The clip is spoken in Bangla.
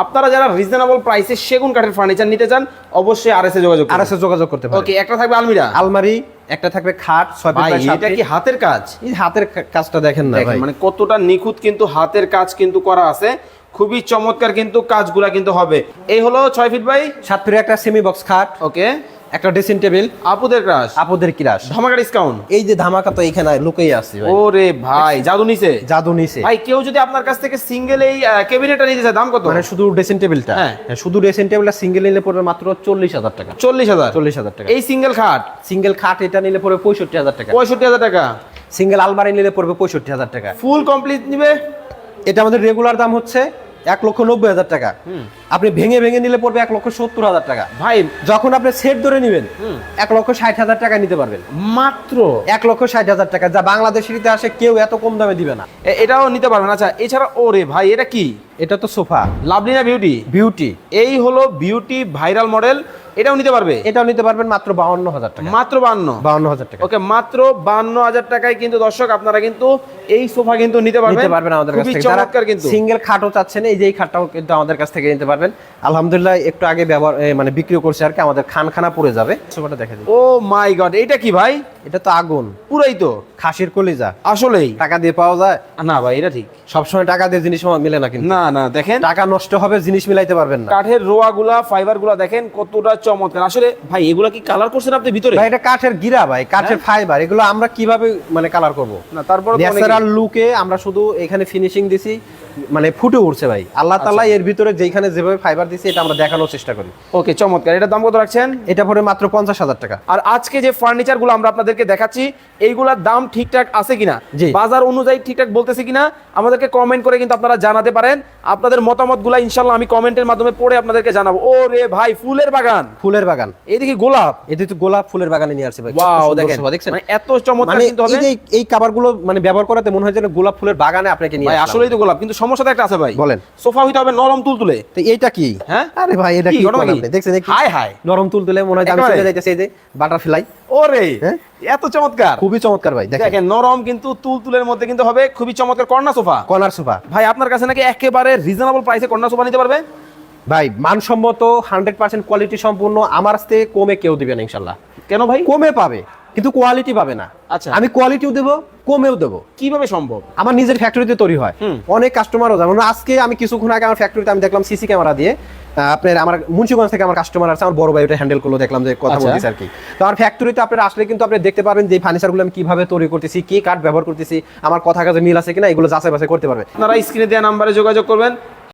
আপনারা যারা রিজনেবল প্রাইসে সেগুন কাঠের ফার্নিচার নিতে চান অবশ্যই আরএস এ যোগাযোগ করতে পারেন। ওকে, একটা থাকবে আলমারি, একটা থাকবে খাট 6 ভাই ফিট বাই 7 এটা কি হাতের কাজ? এই হাতের কাজটা দেখেন না ভাই, মানে কতটা নিখুঁত কিন্তু হাতের কাজ কিন্তু করা আছে, খুবই চমৎকার কিন্তু কাজগুলা কিন্তু হবে। এই হলো 6 ফিট বাই 7 ফিটের একটা সেমি বক্স খাট, ওকে, একটা ড্রেসিং টেবিল, আপুদের ক্রাশ, আপুদের কিরাস, ধামাকা ডিসকাউন্ট। এই যে ধামাকা তো এখানে লুকিয়ে আছে ভাই, ওরে ভাই জাদু নিছে, জাদু নিছে ভাই। কেউ যদি আপনার কাছ থেকে সিঙ্গেল এই ক্যাবিনেটটা নিতে চায় দাম কত? মানে শুধু ড্রেসিং টেবিলটা, হ্যাঁ। শুধু ড্রেসিং টেবিলটা সিঙ্গেল নিলে পড়বে মাত্র 40,000 টাকা। 40,000 টাকা। এই সিঙ্গেল খাট, সিঙ্গেল খাট এটা নিলে পড়বে 65,000 টাকা। 65,000 টাকা। সিঙ্গেল আলমারি নিলে পড়বে 65,000 টাকা। ফুল কমপ্লিট নিবে, এটা আমাদের রেগুলার দাম হচ্ছে 1,90,000 টাকা। আপনি ভেঙে ভেঙে নিলে পড়বে 1,70,000 টাকা। ভাই যখন আপনি সেট ধরে নেবেন 1,60,000 টাকা নিতে পারবেন, মাত্র 1,60,000 টাকা, যা বাংলাদেশের ইতিহাসে কেউ এত কম দামে দিবে না। এটাও নিতে পারবেন। আচ্ছা, এছাড়া ওরে ভাই এটা কি? এটা তো সোফা, লাভলিনা বিউটি, বিউটি, এই হলো বিউটি ভাইরাল মডেল, এটাও নিতে পারবে, এটাও নিতে পারবেন মাত্র 52,000 টাকা। মাত্র 52,000 টাকা। ওকে, মাত্র 52,000 টাকায় কিন্তু দর্শক আপনারা কিন্তু এই সোফা কিন্তু নিতে পারবেন আমাদের কাছ খুবই থেকে। চমৎকার কিন্তু সিঙ্গেল খাটও চাচ্ছেন, এই যে এই খাটটাও কিন্তু আমাদের কাছ থেকে নিতে পারবেন। আলহামদুলিল্লাহ একটু আগে ব্যবহার মানে বিক্রি করছে আর কি, আমাদের খানখানা পড়ে যাবে। সোফাটা দেখে দিন। ও মাই গড, এটা কি ভাই? এটা তো আগুন, পুরাই তো খাসির কলিজা, আসলেই। টাকা দিয়ে পাওয়া যায়? না ভাই এটা ঠিক সবসময় টাকা দিয়ে জিনিস মিলে না কিন্তু। না না, দেখেন টাকা নষ্ট হবে, জিনিস মিলাইতে পারবেন না। কাঠের রোয়াগুলা, ফাইবারগুলা দেখেন কতটা চমৎকার। আসলে ভাই এগুলা কি কালার করছেন আপনি ভিতরে? ভাই এটা কাঠের গিরা ভাই, কাঠের ফাইবার, এগুলো আমরা কিভাবে মানে কালার করব? না তারপরে ন্যাচারাল লুকে আমরা শুধু এখানে ফিনিশিং দিছি, মানে ফুটে উঠছে ভাই। আল্লাহ তাআলা এর ভিতরে যেখানে যেভাবে ফাইবার দিছে এটা আমরা দেখানোর চেষ্টা করি। ওকে, চমৎকার। এটার দাম কত রাখছেন? এটা পড়ে মাত্র 50,000 টাকা। আর আজকে যে ফার্নিচারগুলো আমরা আপনাদেরকে দেখাচ্ছি এইগুলার দাম ঠিকঠাক আছে কিনা, জি। বাজার অনুযায়ী ঠিকঠাক বলতেছে কিনা আমাদেরকে কমেন্ট করে কিন্তু আপনারা জানাতে পারেন। আপনাদের মতামতগুলো ইনশাআল্লাহ আমি কমেন্টের মাধ্যমে পড়ে আপনাদেরকে জানাবো। ও রে ভাই, ফুলের বাগান, ফুলের বাগান, এইদিকে গোলাপ, এতে তো গোলাপ ফুলের বাগানে নিয়ে আসছে ভাই। ওয়াও দেখেন, দেখছেন মানে এত চমৎকার মানে কিন্তু হবে। এই যে এই কভারগুলো মানে ব্যবহার করাতে মনে হয় যেন গোলাপ ফুলের বাগানে আপনাকে নিয়ে ভাই আসলাম। আসলেই তো গোলাপ, কিন্তু সমস্যাটা একটা আছে ভাই। বলেন। সোফা হইতে হবে নরম তুলতুলে। তো এইটা কি? হ্যাঁ আরে ভাই এটা কি ঘটনা করলেন কি? আপনি? দেখছেন কি? হাই হাই, নরম তুলতুলে মনে হয় যে আমি একেবারে। চলে যাইতেছি, এই যে বাটারফ্লাই। ওরে হ্যাঁ? এত চমৎকার, খুবই চমৎকার ভাই। দেখেন দেখেন নরম কিন্তু তুলতুলের মধ্যে কিন্তু হবে, খুবই চমৎকার কর্নার সোফা। কর্নার সোফা ভাই আপনার কাছে নাকি একেবারে রিজনেবল প্রাইসে কর্নার সোফা নিতে পারবে? ভাই, মানসম্মত 100% কোয়ালিটি সম্পূর্ণ, আমার কাছে কমে কেউ দিবে না ইনশাআল্লাহ। কেন ভাই? কমে পাবে কিন্তু কোয়ালিটি পাবে না। আচ্ছা। আমি কোয়ালিটিও দেবো, কমেও দেবো। কিভাবে সম্ভব? আমার নিজের ফ্যাক্টরিতে তৈরি হয়। অনেক কাস্টমারও যেমন আজকে আমি কিছুক্ষণ আগে আমার ফ্যাক্টরিতে আমি দেখলাম সিসি ক্যামেরা দিয়ে আপনার আমার মুন্সিগঞ্জ থেকে আমার কাস্টমার আছে, আমার বড় ভাই ওটা হ্যান্ডেল করলো, দেখলাম যে কথা বলতেছে আর কি। তো আমার ফ্যাক্টরিতে আপনারা আসলে কিন্তু আপনি দেখতে পারবেন যে ফার্নিচারগুলো আমি কিভাবে তৈরি করতেছি, কি কাঠ ব্যবহার করতেছি, আমার কথা কাজে মিল আছে কিনা, এগুলো যাচাই বাছাই করতে পারবে। আপনারা স্ক্রিনে দেওয়া নাম্বারে যোগাযোগ করবেন,